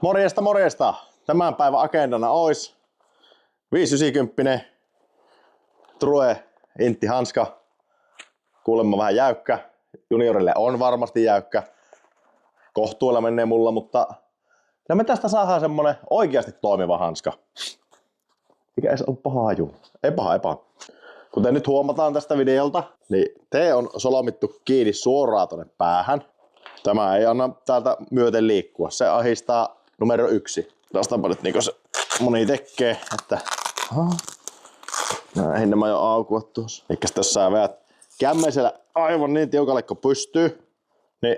Morjesta, morjesta! Tämän päivän agendana ois 590 True Intti hanska. Kuulemma vähän jäykkä. Juniorille on varmasti jäykkä. Kohtuilla menee mulla, mutta me tästä saadaan semmonen oikeasti toimiva hanska. Mikä ei se ole paha juu. Ei paha. Kuten nyt huomataan tästä videolta, niin T on solmittu kiinni suoraan tonne päähän. Tämä ei anna täältä myöten liikkua. Se ahistaa numero 1. Tästäpä nyt niinku se moni tekee, että näihin nämä jo aukuvat tuossa. Eikä jos sä veät kämmeisellä aivan niin tiukalle kun pystyy, niin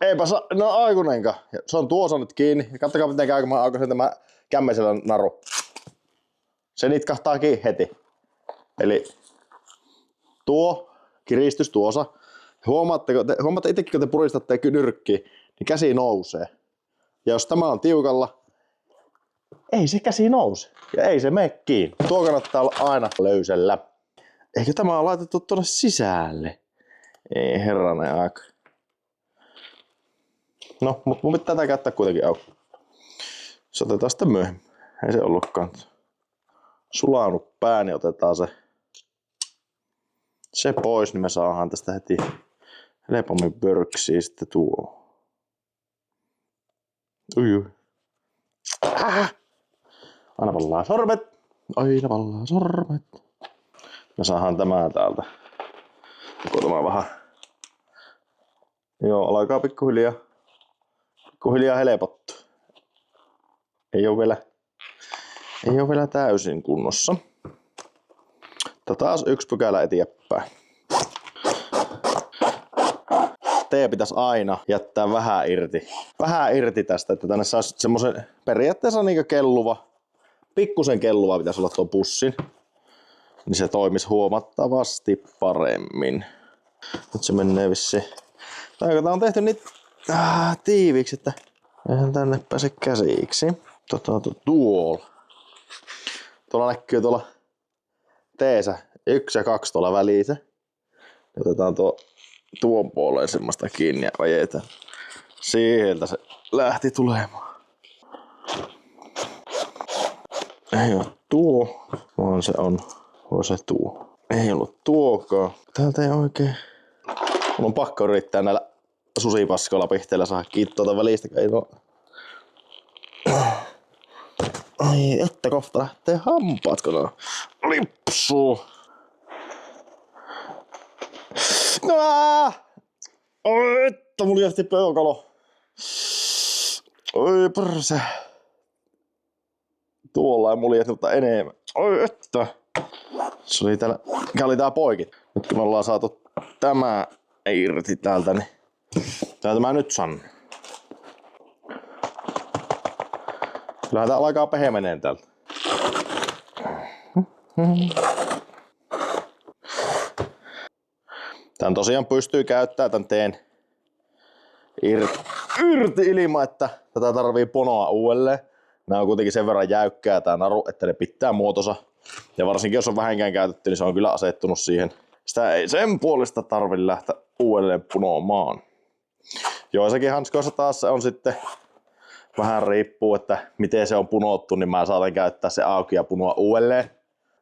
eipä saa, no aikunenkaan. Se on tuossa nyt kiinni. Ja katsokaa miten käy, kun mä aukasen tämä kämmeisellä naru. Se nitkahtaa kiinni heti. Eli tuo kiristys tuossa. Huomaatte itsekin, kun te puristatte nyrkkiä, niin käsi nousee. Ja jos tämä on tiukalla, ei se käsi nouse. Ja ei se mene kiinni. Tuo kannattaa olla aina löysellä. Eikö tämä ole laitettu tuonne sisälle? Ei herranen aika. No, mutta mun pitää tätä käyttää kuitenkin auki. Se otetaan sitten myöhemmin. Ei se ollutkaan sulanut pää, niin otetaan se pois, niin me saadaan tästä heti helpommin pörksiä sitten tuo. Aina vallaa sormet. Aina vallaa sormet. Me saadaan tämä täältä. Koko tämä vähän. Joo, alkaa pikkuhiljaa helpottua. Ei oo vielä täysin kunnossa. Taas 1 pykälä eteenpäin. T pitäisi aina jättää vähän irti tästä, että tänne saisi semmosen periaatteessa niinku pikkusen kelluva pitäisi olla tuon pussin. Niin se toimisi huomattavasti paremmin. Nyt se menee vissiin. Tää on tehty niin tiiviiksi, että eihän tänne pääse käsiksi. Tuolla näkyy tuolla T-sä 1 ja 2 tuolla välissä. Otetaan tuon puoleen semmoista kiinni ja vajetaan. Sieltä se lähti tulemaan. Ei oo tuo, vaan se on tuo. Ei ollut tuokaan. Täältä ei oikein. Mun on pakko yrittää näillä susipaskoilla pihteillä saada kiinni tuota välistä, ei oo. Ai että kohta lähtee hampaat, kun on lipsuu. Oi että mulla jähti peukalo. Oi perse. Tuolla ei mulla jähti, mutta enemmän. Oi että. Se oli täällä, mikä oli tää poikit. Nyt kun me ollaan saatu tämä irti täältä, niin täältä mä nyt sanon. Kyllähän tää alkaa pehmeneen täältä. Tän tosiaan pystyy käyttämään tän teen irti ilman, että tätä tarvii ponoa uudelleen. Nää on kuitenkin sen verran jäykkää tää naru, että ne pitää muotonsa. Ja varsinkin jos on vähänkään käytetty, niin se on kyllä asettunut siihen. Sitä ei sen puolesta tarvi lähteä uudelleen punoamaan. Joissakin hanskoissa taas se on sitten vähän riippuu, että miten se on punottu, niin mä saatan käyttää se auki ja punoa uudelleen.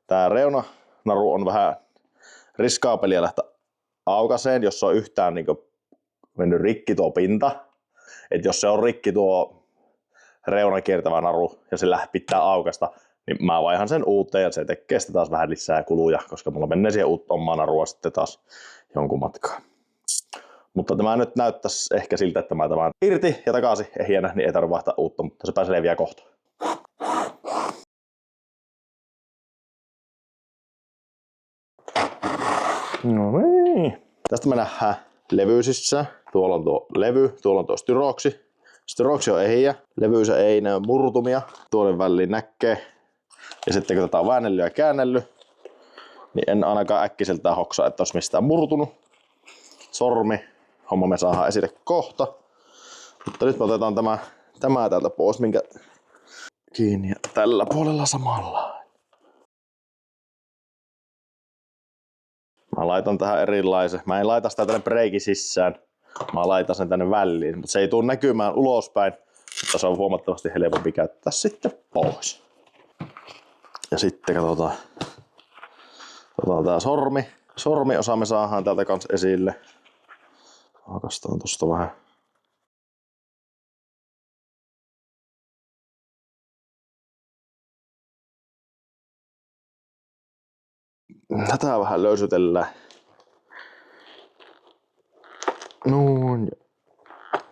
Tää reunanaru on vähän riskaapelia lähteä aukaseen, jos se on yhtään niin mennyt rikki tuo pinta. Et jos se on rikki tuo reunan kiertävä naru ja se pitää aukasta, niin mä vaihan sen uuteen ja se tekee sitä taas vähän lisää kuluja, koska mulla menee siihen omaa narua sitten taas jonkun matkaa. Mutta tämä nyt näyttäisi ehkä siltä, että mä tämän irti ja takaisin ehjänä, niin ei tarvitse vaihtaa uutta, mutta se pääsee leviää kohta. No niin. Tästä me nähdään levyysissä. Tuolla on tuo levy, tuolla on tuo styroksi. Styroksi on ehjä, levyysä ei näy murtumia. Tuolle väliin näkee. Ja sitten kun tätä on väännellyt ja käännellyt, niin en ainakaan äkkiseltään hoksaa, että olisi mistään murtunut. Sormi. Homma me saadaan esille kohta. Mutta nyt me otetaan tämä täältä pois, minkä kiinni ja tällä puolella samalla. Mä laitan tähän erilaisen. Mä en laita sitä tänne breikin sisään. mä laitan sen tänne väliin, mutta se ei tule näkymään ulospäin, mutta se on huomattavasti helpompi käyttää sitten pois. Ja sitten katsotaan tää sormiosa me saadaan täältä kans esille. Hakastaan tosta vähän. Tätä vähän löysytellään. Noin ja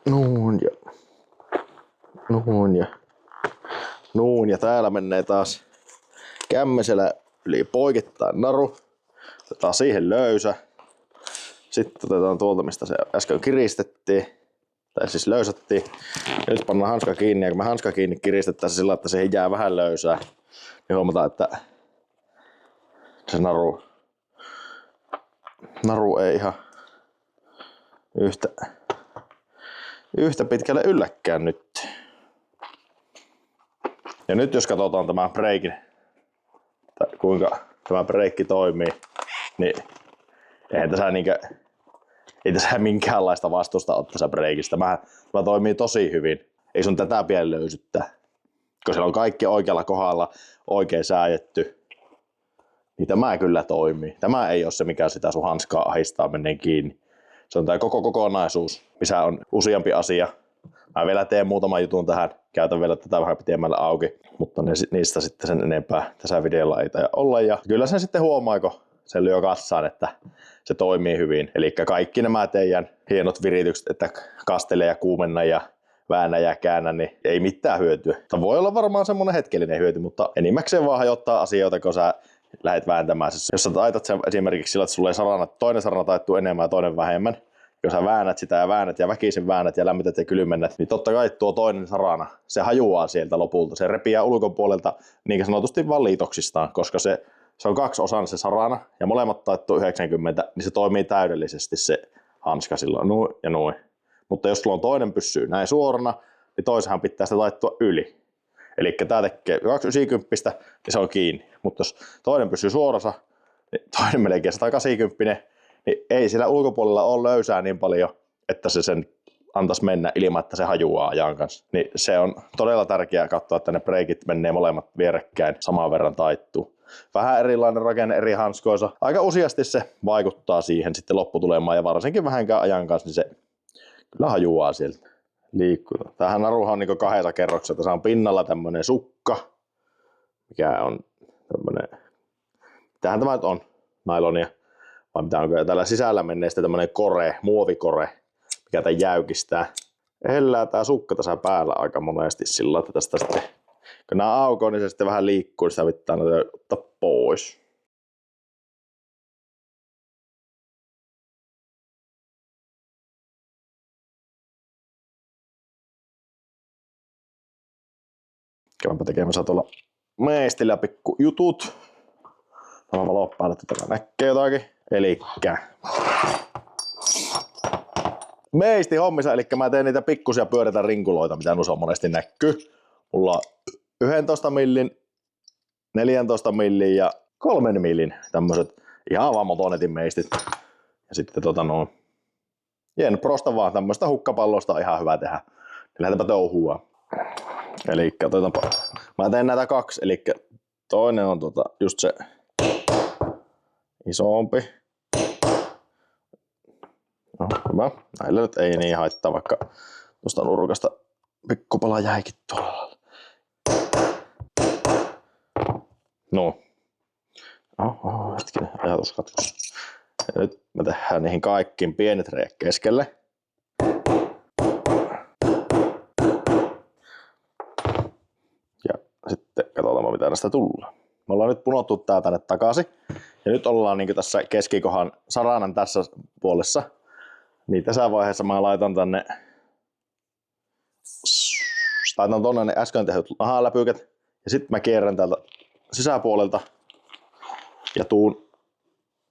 noin ja noin ja noin ja täällä menee taas kämmisellä yli poikittain naru. Otetaan siihen löysä. Sitten otetaan tuolta, mistä se äsken kiristettiin. Tai siis löysättiin. Nyt pannaan hanska kiinni, ja kun me hanska kiinni kiristettäisiin sillä, että siihen jää vähän löysää, niin huomataan, että se naru ei ihan yhtä pitkälle ylläkään nyt. Ja nyt jos katsotaan tämä breikin, tai kuinka tämä breikki toimii, niin ei tässä minkäänlaista vastusta ole tässä breikistä. Tämä toimii tosi hyvin. Ei sun tätä pidä löysyttää. Kun siellä on kaikki oikealla kohdalla, oikein säädetty, niin tämä kyllä toimii. Tämä ei ole se, mikä sitä sun hanskaa ahistaa menee kiinni. Se on tämä koko kokonaisuus, missä on useampi asia. Mä vielä teen muutaman jutun tähän. Käytän vielä tätä vähän pitemmällä auki, mutta niistä sitten sen enempää tässä videolla ei taida olla. Ja kyllä sen sitten huomaa, kun se lyö kassaan, että se toimii hyvin. Eli kaikki nämä teidän hienot viritykset, että kastele ja kuumenna ja väännä ja käännä, niin ei mitään hyötyä. Tämä voi olla varmaan semmonen hetkellinen hyöty, mutta enimmäkseen vaan hajottaa asioita, kun sä lähdet vääntämään. Jos sä taitat sen esimerkiksi sillä, että sulla ei toinen sarana taittuu enemmän ja toinen vähemmän, jos sä väännät sitä ja väkisin väännät ja lämmität ja kylmennät, niin totta kai tuo toinen sarana, se hajuaa sieltä lopulta. Se repiää ulkopuolelta niin sanotusti vaan liitoksistaan, koska se on kaksiosainen se sarana ja molemmat taittuu 90, niin se toimii täydellisesti se hanska silloin noin ja noin. Mutta jos sulla on toinen pyssyy näin suorana, niin toisenhan pitää sitä taittua yli. Eli tää tekee 290, niin se on kiinni. Mutta jos toinen pysyy suorassa, niin toinen melkein 180, niin ei sillä ulkopuolella ole löysää niin paljon, että se sen antaisi mennä ilman, että se hajuaa ajan kanssa. Niin se on todella tärkeää katsoa, että ne breikit menee molemmat vierekkäin saman verran taittuu. Vähän erilainen rakenne eri hanskoissa. Aika useasti se vaikuttaa siihen sitten lopputulemaan ja varsinkin vähänkään ajan kanssa, niin se kyllä hajuaa sieltä. Liikkuu. Tämähän naruhan on niin 2 kerroksessa. Tässä on pinnalla tämmönen sukka, mikä on tämmönen, mitähän tämä nyt on, nailonia, vai mitä onko, ja täällä sisällä menee sitten tämmönen kore, muovikore, mikä tämän jäykistää. Hellää tää sukka tässä päällä aika monesti sillä, että tästä sitten, kun nää aukoo, niin se sitten vähän liikkuu, niin sitä pitää ottaa pois. Käydäänpä tekemässä tuolla meistillä pikku jutut. Tämä valo päälle, että täällä näkee jotakin. Elikkä meisti hommissa, eli mä teen niitä pikkusia pyöreitä rinkuloita, mitä noissa monesti näkyy. Mulla on 11 millin, 14 millin ja 3 millin tämmöset ihan vaan motonetin meistit. Ja sitten jen prosta vaan tämmöstä hukkapallosta on ihan hyvä tehdä. Lähdetäänpä touhua. Elikkä otetaanpa. Mä teen näitä 2, eli toinen on just se isompi. No, hyvä. Näillä nyt ei niin haittaa, vaikka tuosta nurkasta pikkupala jäikin tuolla. No. Hetkinen, ajatus katkos. Ja nyt me tehdään niihin kaikkiin pienet reiät keskelle. Ja sitten katsotaan mitä näistä tullaan. Me ollaan nyt punottu tää tänne takaisin. Ja nyt ollaan niin tässä keskikohan saranan tässä puolessa. Niin tässä vaiheessa mä laitan tonne ne äsken tehdyt nahaläpykät. Ja sitten mä kierrän täältä sisäpuolelta ja tuun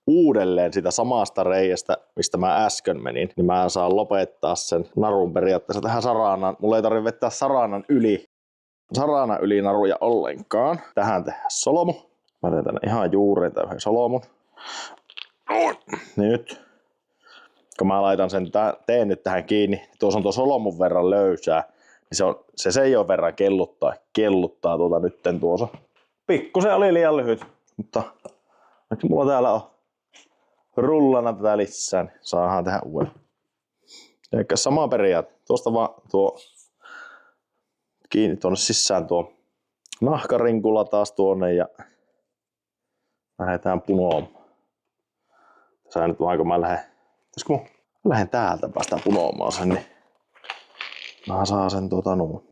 uudelleen sitä samasta reiästä, mistä mä äsken menin. Niin mä saan lopettaa sen narun periaatteessa tähän saranaan. Mulla ei tarvitse vetää saranan yli naruja ollenkaan. Tähän tehdään solmu. Mä teen tänne ihan juureen tämän yhden solmun. Niin nyt kun mä laitan sen teen nyt tähän kiinni, niin tuossa on tuo solmun verran löysää, niin se ei ole verran kelluttaa nytten tuossa. Pikkusen oli liian lyhyt, mutta onko mulla täällä on rullana tätä lisää, niin saadaan tehdä uuden. Eli sama periaate. Tuosta vaan tuo kiinni tuonne sisään tuo nahkarinkula taas tuonne ja lähdetään punoamaan. Tässä nyt vaan kun mä lähden täältä päästä punoamaan sen, niin mä saan sen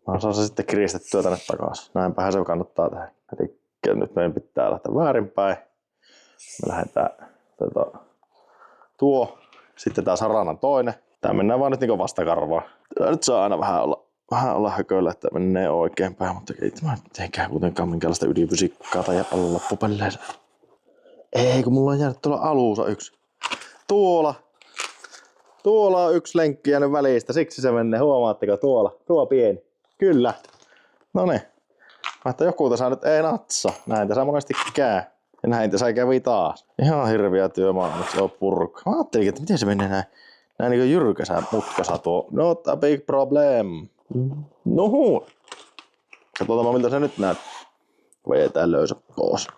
mä saan sen sitten kiristettyä tänne takaisin. Näinpähän se kannattaa tehdä. Eli nyt meidän pitää lähteä väärinpäin. Me lähdetään tuo, sitten tää saranan toinen. Tää mennään vaan nyt niinku vastakarvaan. Tää nyt saa aina vähän olla hököllä, että menee oikeinpäin, mutta ei tämä teekään kuitenkaan minkäänlaista ydinfysiikkaa tai pallon loppupelleissä. Ei, kun mulla on jäänyt tuolla alussa yksi. Tuolla on yksi lenkki jäänyt välistä, siksi se menee. Huomaatteko tuo pieni? Kyllä. Noniin. Mutta joku tässä nyt ei natsa. Näin tässä monesti käy. Ja näin tässä kävi taas. Ihan hirviä työmaa, nyt se on purku. Mä ajattelin, että miten se menee näin niin jyrkäsä mutkassa tuo. Not a big problem. Nuhu. Katsotaan miltä se nyt näyttää. Vedetään löysä pois.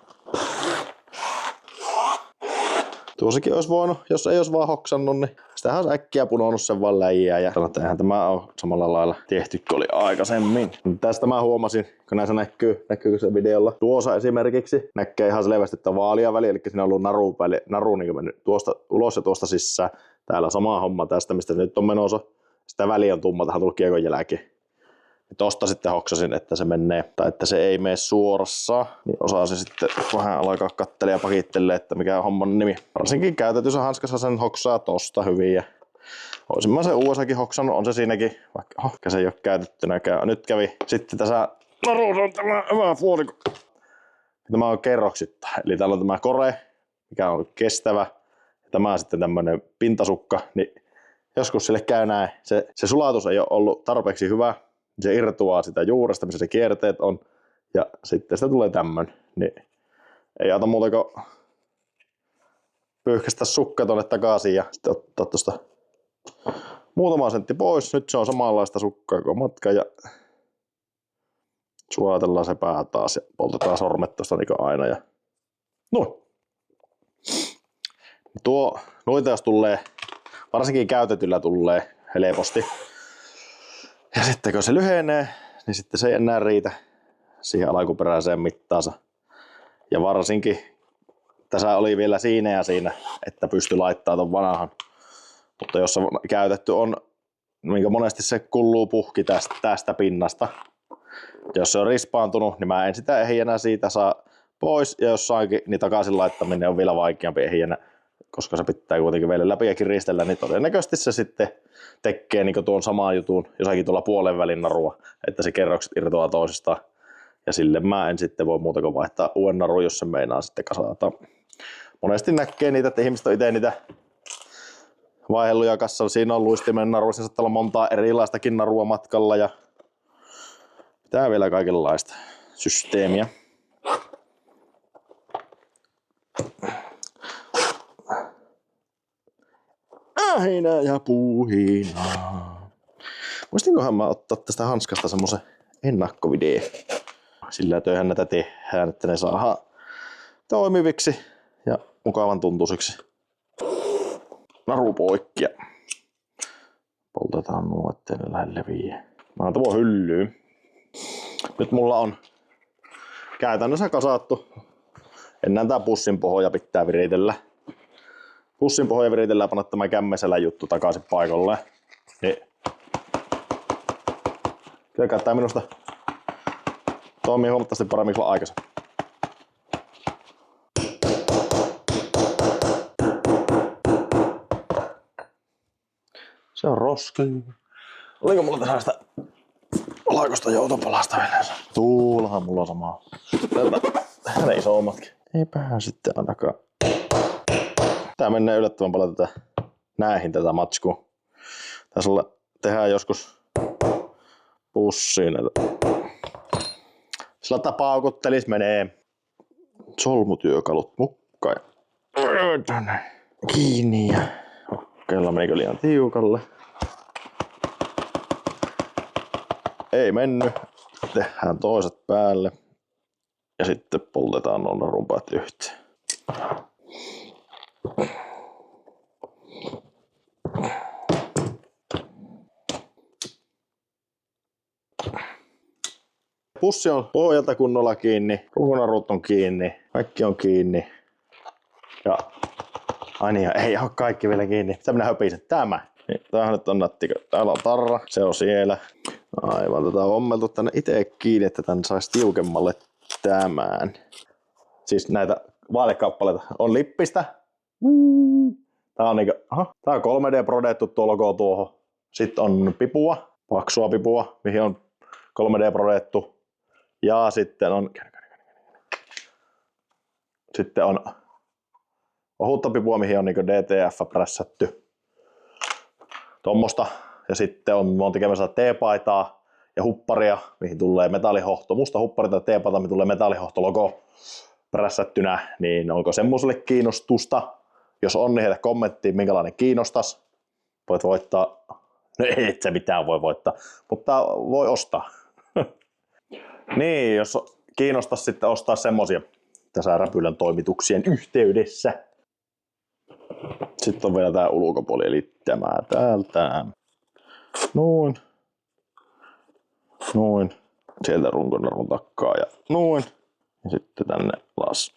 Tuossakin olisi voinut, jos ei olisi vaan hoksannut, niin sitähän olisi äkkiä punonnut sen vaan läjiä ja sanoin, että eihän tämä ole samalla lailla tehty kuin oli aikaisemmin. Tästä mä huomasin, kun näissä näkyykö se videolla. Tuossa esimerkiksi näkee ihan selvästi, että vaalia väli, eli siinä on ollut naru niin mennyt tuosta ulos ja tuosta sisään. Täällä sama homma tästä, mistä se nyt on menossa. Sitä väliä on tumma, tähän on tullut kiekon jälkeen. Tosta sitten hoksasin, että se menee, tai että se ei mene suorassa, niin osasin sitten vähän alkaa kattelemaan ja pakittelee, että mikä on homman nimi. Varsinkin käytetyssä hanskassa sen hoksaa tosta hyvin ja olisin mä sen USAkin hoksannut, on se siinäkin, vaikka se ei ole käytettynäkään. Nyt kävi sitten tässä naruussa on tämä hyvä puolikko. Tämä on kerroksitta, eli täällä on tämä kore, mikä on kestävä, ja tämä on sitten tämmönen pintasukka, niin joskus sille käy näin. Se sulatus ei ole ollut tarpeeksi hyvä. Se irtoaa sitä juuresta, missä se kierteet on, ja sitten sitä tulee tämmönen. Niin ei auta muuta kuin pyyhkästä sukka tonne takaisin ja sitten ottaa tosta muutama sentti pois. Nyt se on samanlaista sukkaa kuin matka ja sulatellaan se pää taas ja poltetaan sormet tosta niin aina. Ja noin. Noita jos tulee, varsinkin käytetyllä tulee helposti. Ja sitten kun se lyhenee, niin sitten se ei enää riitä siihen alkuperäiseen mittaansa. Ja varsinkin tässä oli vielä siinä, että pystyi laittamaan ton vanhan. Mutta jos se käytetty on, niin monesti se kulluu puhki tästä pinnasta. Jos se on rispaantunut, niin mä en sitä ehjänä siitä saa pois. Ja jos saankin, niin takaisin laittaminen on vielä vaikeampi ehjänä. Koska se pitää kuitenkin vielä läpi ja kiristellä, niin todennäköisesti se sitten tekee niin tuon saman jutun jossakin tuolla puolen välin narua, että se kerrokset irtoaa toisistaan. Ja sille mä en sitten voi muuta kuin vaihtaa uuden narun, jos se meinaa sitten kasata. Monesti näkee niitä, että ihmiset on itse niitä vaihelluja kassalla. Siinä on luistimen naru, siinä saattaa olla montaa erilaistakin narua matkalla ja pitää vielä kaikenlaista systeemiä. Ähinä ja puuhinaa. Muistinkohan mä ottaa tästä hanskasta semmosen ennakkovideo. Sillä töihän näitä tehdään, että ne saadaan toimiviksi ja mukavan tuntuisiksi. Naru poikki ja poltetaan nuo, ettei ne lähde leviä. Mä oon tuon hyllyyn. Nyt mulla on käytännössä kasattu. Ennen tää pussin pohja pitää viritellä. Pussin pohja viritellään ja panna tämä kämmesellä juttu takaisin paikalle. Niin. Kyllä tää minusta toimii huomattavasti paremmin kuin aikaisemmin. Se on roski. Oliko mulla tässä sitä laikosta joutopalasta vielä? Tuullahan mulla on samaa. Vähän isommatkin. Eipähän sitten ainakaan. Tää menee yllättävän paljon tätä matskua. Tässä tehdään joskus pussiin. Sillä paukuttelis menee solmutyökalut mukaan. Kiinni ja Kokeillaan menikö liian tiukalle. Ei mennyt. Tehdään toiset päälle. Ja sitten poltetaan nuo narunpäät yhteen. Pussi on pohjalta kunnolla kiinni, runkonarut on kiinni, kaikki on kiinni. Ja ai niin, ei ole kaikki vielä kiinni. Pitää minä höpisen tämä. Niin, tämähän nyt on nattikö. Täällä on tarra, se on siellä. Aivan, tätä on ommeltu tänne itse kiinni, että tän saisi tiukemmalle tämän. Siis näitä vaatekappaleita on lippistä. Tää on niinku, tää on 3D-prodettu tuo logo tuohon. Sitten on pipua, paksua pipua, mihin on 3D-prodettu. Ja sitten on ohutta pipua, mihin on niinku DTF prässätty. Tommosta. Ja sitten on tekemässä T-paitaa ja hupparia, mihin tulee metallihohto. Musta huppari tai T-paita, mihin tulee metallihohto logo prässättynä. Niin onko semmoiselle kiinnostusta? Jos on, niin heitä kommenttiin, minkälainen kiinnostas. Voit voittaa. No ei et sä mitään voi voittaa, mutta voi ostaa. Niin, jos kiinnostaa sitten ostaa semmosia tässä räpylän toimituksien yhteydessä. Sitten on vielä tää ulkopuoli, eli tämä täältä. Noin. Noin. Sieltä runkonarun takkaa ja noin. Ja sitten tänne alas.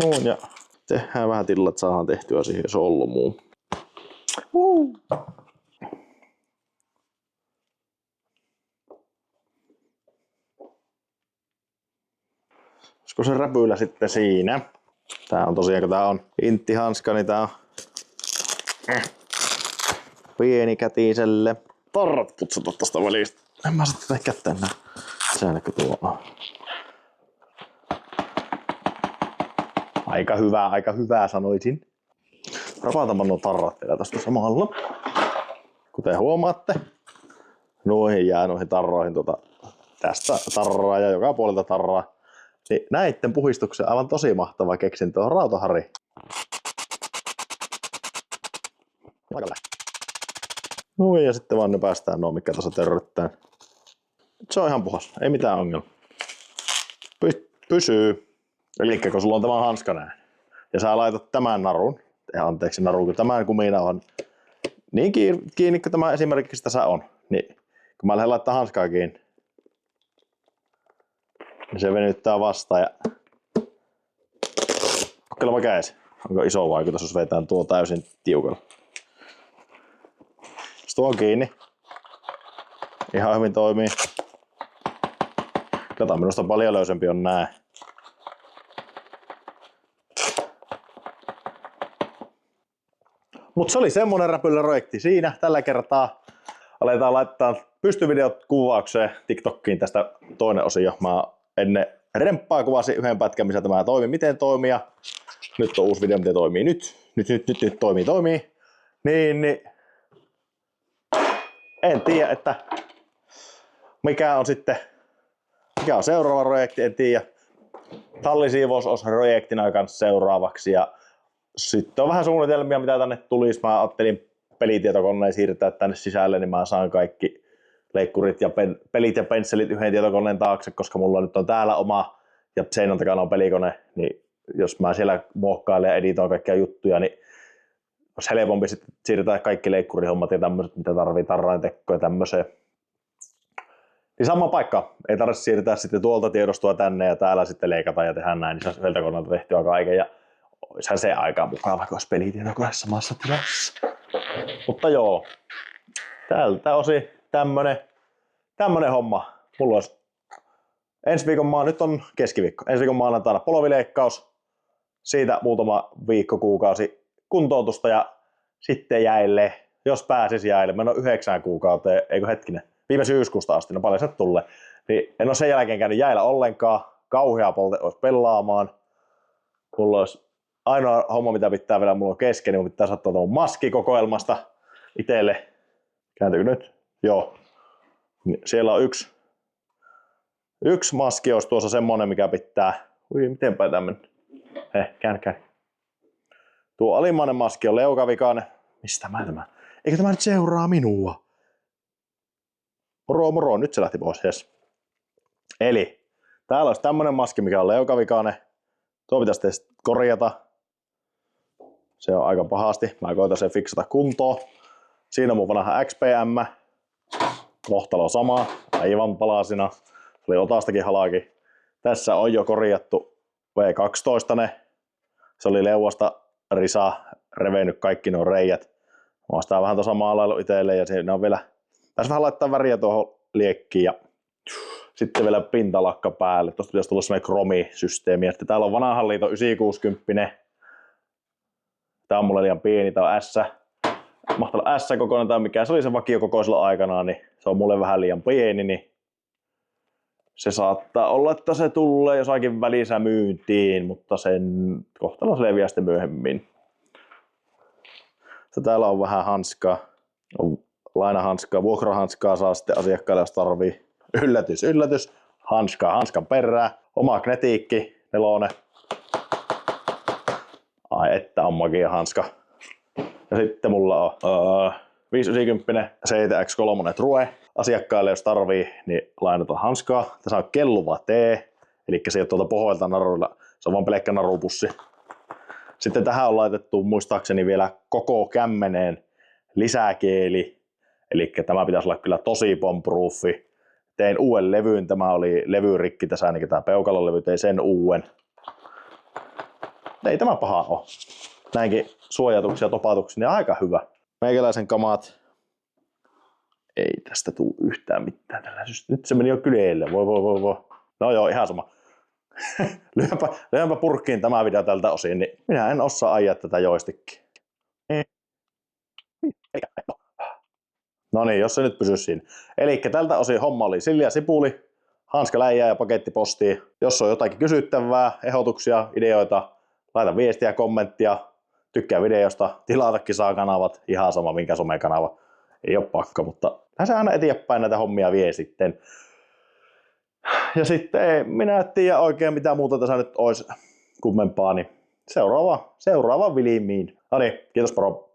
Noin ja tehdään vähän tilalla, että saadaan tehtyä siihen solmuun. Olisiko se räpylä sitten siinä? Tää on tosiaan, kun tää on inttihanska, niin tää on pieni kätiselle. Tarrat putsata tosta välistä. En mä saa tätä kättä enää. Säännäkö tuo on? Aika hyvää sanoisin. Rapaataanpa nuo tarrat vielä tästä samalla. Kuten huomaatte, noihin jää noihin tarroihin tästä tarraa ja joka puolelta tarraa. Niin näitten puhistuksen aivan tosi mahtava keksintö on rautahari. Noin ja sitten vaan ne päästään nuo, mikä tuossa törröttää. Se on ihan puhas, ei mitään ongelmaa. Pysyy. Eli kun sulla on tämä hanska näin, ja sä laitat tämän narun, anteeksi narun, kun tämän kuminauhan niin kiinni kuin tämä esimerkiksi tässä on, niin kun mä lähden laittaa hanskaa kiinni, niin se venyttää vastaan ja kokeillaan kädessä. Onko iso vaikutus, jos vetään tuo täysin tiukalla. Jos tuo on kiinni, ihan hyvin toimii. Kato, minusta paljon löysempi on nää. Mutta se oli semmonen räpylläprojekti siinä. Tällä kertaa aletaan laittaa pystyvideot kuvaukseen TikTokkiin tästä toinen osio. Mä ennen remppaa kuvasin yhden pätkän, missä tämä toimii, miten toimii. Nyt on uusi video, miten toimii nyt. Nyt toimii. Niin. En tiedä, että mikä on seuraava projekti, en tiedä. Tallisiivous olisi projektina kanssa seuraavaksi. Ja sitten on vähän suunnitelmia, mitä tänne tulisi. Mä ajattelin pelitietokoneen siirtää tänne sisälle, niin mä saan kaikki leikkurit ja pelit ja pensselit yhden tietokoneen taakse, koska mulla nyt on täällä oma ja seinän takana on pelikone. Niin jos mä siellä muokkailen ja editoin kaikkia juttuja, niin olisi helpompi sitten siirtää kaikki leikkurihommat ja tämmöiset, mitä tarvii, tarrain tekkoja ja tämmöiseen. Niin sama paikka. Ei tarvitse siirtää sitten tuolta tiedostoa tänne ja täällä sitten leikata ja tehdä näin, niin saisi yhdeltä koneelta tehtyä kaiken. Ja olisihan se aika mukava, kun olisi pelitietokoneessa samassa tilassa. Mutta joo, tältä osin tämmönen homma. Mulla olisi ensi viikon nyt on keskiviikko. Ensi viikon maanantaina polvileikkaus. Siitä muutama viikko, kuukausi kuntoutusta ja sitten jäille, jos pääsis jäille. Mä en ole 9 kuukauteen, eikö hetkinen, viime syyskuusta asti, no paljon se tulee. Niin en ole sen jälkeen käynyt jäillä ollenkaan. Kauhea polte olisi pelaamaan. Mulla olisi ainoa homma, mitä pitää vielä mulla on kesken, niin mun pitää saattaa tuon maskikokoelmasta itselle. Kääntyykö nyt? Joo. Siellä on yksi maski, olisi tuossa semmonen, mikä pitää. Ui, miten päin tämmönen? Käänny. Tuo alimmainen maski on leukavikainen. Mistä mä tämä? Eikö tämä nyt seuraa minua? Moro moro, nyt se lähti pois, jes. Eli täällä olisi tämmönen maski, mikä on leukavikainen. Tuo pitäisi tietysti korjata. Se on aika pahasti. Mä koitan sen fiksata kuntoon. Siinä on mun vanha XPM. Kohtalo sama, aivan palasina. Se oli otastakin halaki. Tässä on jo korjattu V12. Se oli leuasta risa, revennyt kaikki nuo reijät. Mä oon sitä vähän tuossa maalailu itselle ja siinä on vielä... Tässä vähän laittaa väriä tuohon liekkiin ja sitten vielä pintalakka päälle. Tuosta pitäisi tulla semmoinen kromisysteemi. Että täällä on vanhan liiton 960. Tää on mulle liian pieni, tää on S. Mahtava S-kokoinen tai mikä se oli se vakiokokoisella aikanaan, niin se on mulle vähän liian pieni, niin se saattaa olla, että se tulee jossakin välissä myyntiin, mutta sen kohtalo se leviää sitten myöhemmin. Täällä on vähän hanskaa, on lainahanskaa, vuokrahanskaa saa sitten asiakkaille, jos tarvii. Yllätys, yllätys, hanskan perään, oma knetiikki, 4. Ai että on magia hanska. Ja sitten mulla on 590 CTX3 True. Asiakkaille jos tarvii, niin lainataan hanskaa. Tässä on kelluva T, eli se ei ole tuolta pohjalta naruilla, se on vaan pelkkä narupussi. Sitten tähän on laitettu muistaakseni vielä koko kämmeneen lisäkeeli, eli tämä pitäisi olla kyllä tosi bomb-proofi. Tein uuden levyyn, tämä oli levyrikki tässä ainakin tämä peukalolevy, tein sen uuden. Ei tämä paha ole. Näinkin suojatuksia ja topatuksia, niin aika hyvä. Meikäläisen kamat. Ei tästä tule yhtään mitään tällä. Nyt se meni jo kyleelle. Voi. No joo, ihan sama. Lyhänpä purkkiin tämä video tältä osin, niin minä en osaa ajaa tätä joystickia. No niin, jos se nyt pysyy siinä. Eli tältä osin homma oli Silja Sipuli, hanska läijää ja paketti postiin. Jos on jotakin kysyttävää, ehdotuksia, ideoita, laita viestiä, kommenttia, tykkää videosta, tilatakin saa kanavat, ihan sama minkä somekanava. Ei ole pakko, mutta lähdetään aina eteenpäin näitä hommia vie sitten. Ja sitten minä en tiedä oikein mitä muuta tässä nyt olisi kummempaa, niin seuraava vilimiin. No niin, kiitos moro.